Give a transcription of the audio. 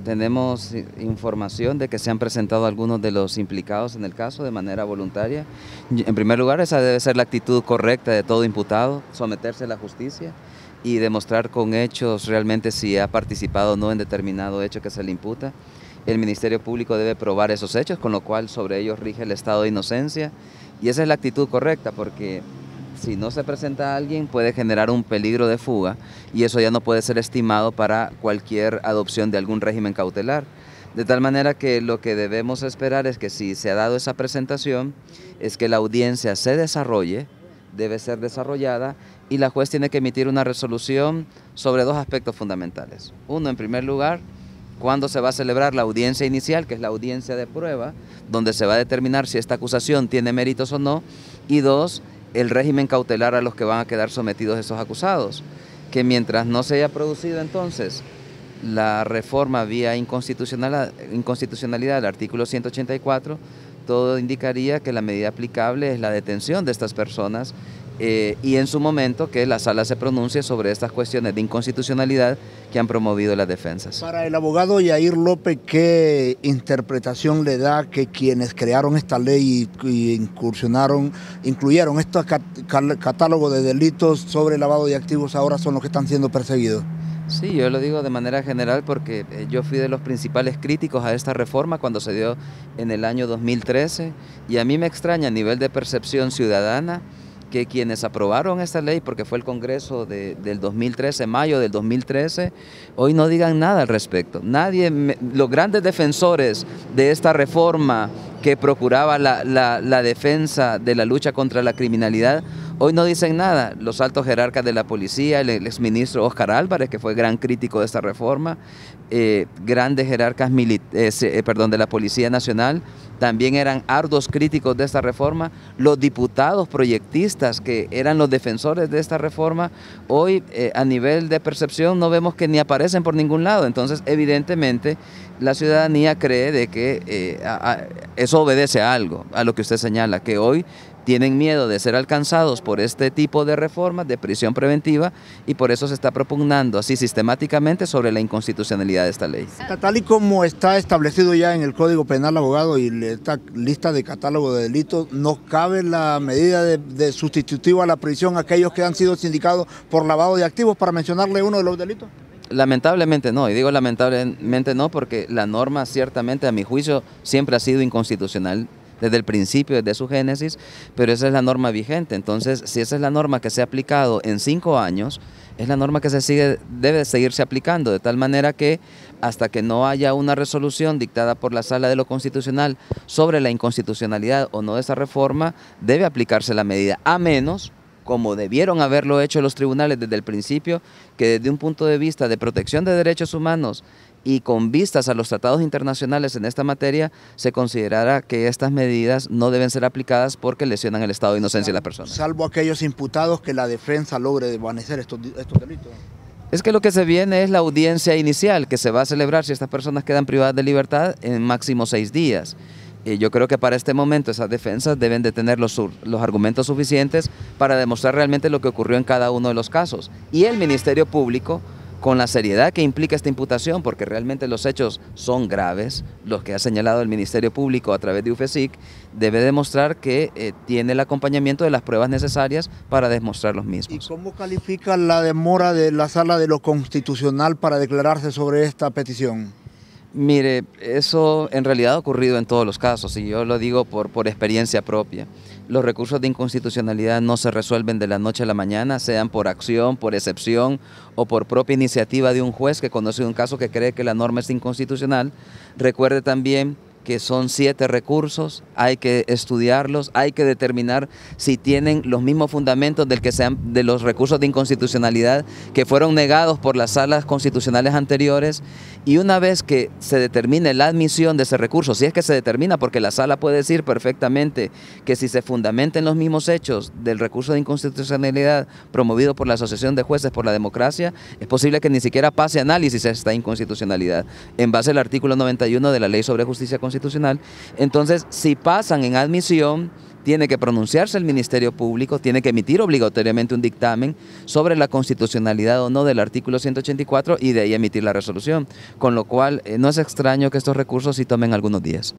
Tenemos información de que se han presentado algunos de los implicados en el caso de manera voluntaria. En primer lugar, esa debe ser la actitud correcta de todo imputado, someterse a la justicia y demostrar con hechos realmente si ha participado o no en determinado hecho que se le imputa. El Ministerio Público debe probar esos hechos, con lo cual sobre ellos rige el estado de inocencia, y esa es la actitud correcta, porque si no se presenta a alguien puede generar un peligro de fuga y eso ya no puede ser estimado para cualquier adopción de algún régimen cautelar. De tal manera que lo que debemos esperar es que si se ha dado esa presentación, es que la audiencia se desarrolle, debe ser desarrollada, y la juez tiene que emitir una resolución sobre dos aspectos fundamentales. Uno, en primer lugar, cuándo se va a celebrar la audiencia inicial, que es la audiencia de prueba, donde se va a determinar si esta acusación tiene méritos o no, y dos, el régimen cautelar a los que van a quedar sometidos esos acusados, que mientras no se haya producido entonces la reforma vía inconstitucionalidad del artículo 184, todo indicaría que la medida aplicable es la detención de estas personas y en su momento que la sala se pronuncie sobre estas cuestiones de inconstitucionalidad que han promovido las defensas. Para el abogado Yair López, ¿qué interpretación le da que quienes crearon esta ley y incluyeron este catálogo de delitos sobre lavado de activos ahora son los que están siendo perseguidos? Sí, yo lo digo de manera general porque yo fui de los principales críticos a esta reforma cuando se dio en el año 2013 y a mí me extraña a nivel de percepción ciudadana que quienes aprobaron esta ley, porque fue el Congreso del 2013, mayo del 2013, hoy no digan nada al respecto. Los grandes defensores de esta reforma que procuraba la defensa de la lucha contra la criminalidad, hoy no dicen nada. Los altos jerarcas de la policía, el exministro Óscar Álvarez, que fue gran crítico de esta reforma, grandes jerarcas de la Policía Nacional, también eran arduos críticos de esta reforma. Los diputados proyectistas que eran los defensores de esta reforma, hoy a nivel de percepción no vemos que ni aparecen por ningún lado. Entonces evidentemente la ciudadanía cree de que eso obedece a algo, a lo que usted señala, que hoy tienen miedo de ser alcanzados por este tipo de reformas de prisión preventiva y por eso se está propugnando así sistemáticamente sobre la inconstitucionalidad de esta ley. Tal y como está establecido ya en el Código Penal, abogado, y esta lista de catálogo de delitos, ¿no cabe la medida de sustitutivo a la prisión a aquellos que han sido sindicados por lavado de activos, para mencionarle uno de los delitos? Lamentablemente no, y digo lamentablemente no porque la norma ciertamente a mi juicio siempre ha sido inconstitucional desde el principio, desde su génesis, pero esa es la norma vigente. Entonces, si esa es la norma que se ha aplicado en 5 años, es la norma que debe seguirse aplicando, de tal manera que hasta que no haya una resolución dictada por la Sala de lo Constitucional sobre la inconstitucionalidad o no de esa reforma, debe aplicarse la medida, a menos, como debieron haberlo hecho los tribunales desde el principio, que desde un punto de vista de protección de derechos humanos y con vistas a los tratados internacionales en esta materia, se considerara que estas medidas no deben ser aplicadas porque lesionan el estado de inocencia de la persona. Salvo aquellos imputados que la defensa logre desvanecer estos delitos. Es que lo que se viene es la audiencia inicial, que se va a celebrar si estas personas quedan privadas de libertad en máximo 6 días. Yo creo que para este momento esas defensas deben de tener los argumentos suficientes para demostrar realmente lo que ocurrió en cada uno de los casos. Y el Ministerio Público, con la seriedad que implica esta imputación, porque realmente los hechos son graves, los que ha señalado el Ministerio Público a través de UFESIC, debe demostrar que tiene el acompañamiento de las pruebas necesarias para demostrar los mismos. ¿Y cómo califica la demora de la Sala de lo Constitucional para declararse sobre esta petición? Mire, eso en realidad ha ocurrido en todos los casos y yo lo digo por experiencia propia. Los recursos de inconstitucionalidad no se resuelven de la noche a la mañana, sean por acción, por excepción o por propia iniciativa de un juez que conoce un caso que cree que la norma es inconstitucional. Recuerde también que son 7 recursos, hay que estudiarlos, hay que determinar si tienen los mismos fundamentos de los recursos de inconstitucionalidad que fueron negados por las salas constitucionales anteriores, y una vez que se determine la admisión de ese recurso, si es que se determina, porque la sala puede decir perfectamente que si se fundamenten los mismos hechos del recurso de inconstitucionalidad promovido por la Asociación de Jueces por la Democracia, es posible que ni siquiera pase análisis esta inconstitucionalidad en base al artículo 91 de la Ley sobre Justicia Constitucional. Constitucional. Entonces, si pasan en admisión, tiene que pronunciarse el Ministerio Público, tiene que emitir obligatoriamente un dictamen sobre la constitucionalidad o no del artículo 184 y de ahí emitir la resolución. Con lo cual, no es extraño que estos recursos sí tomen algunos días.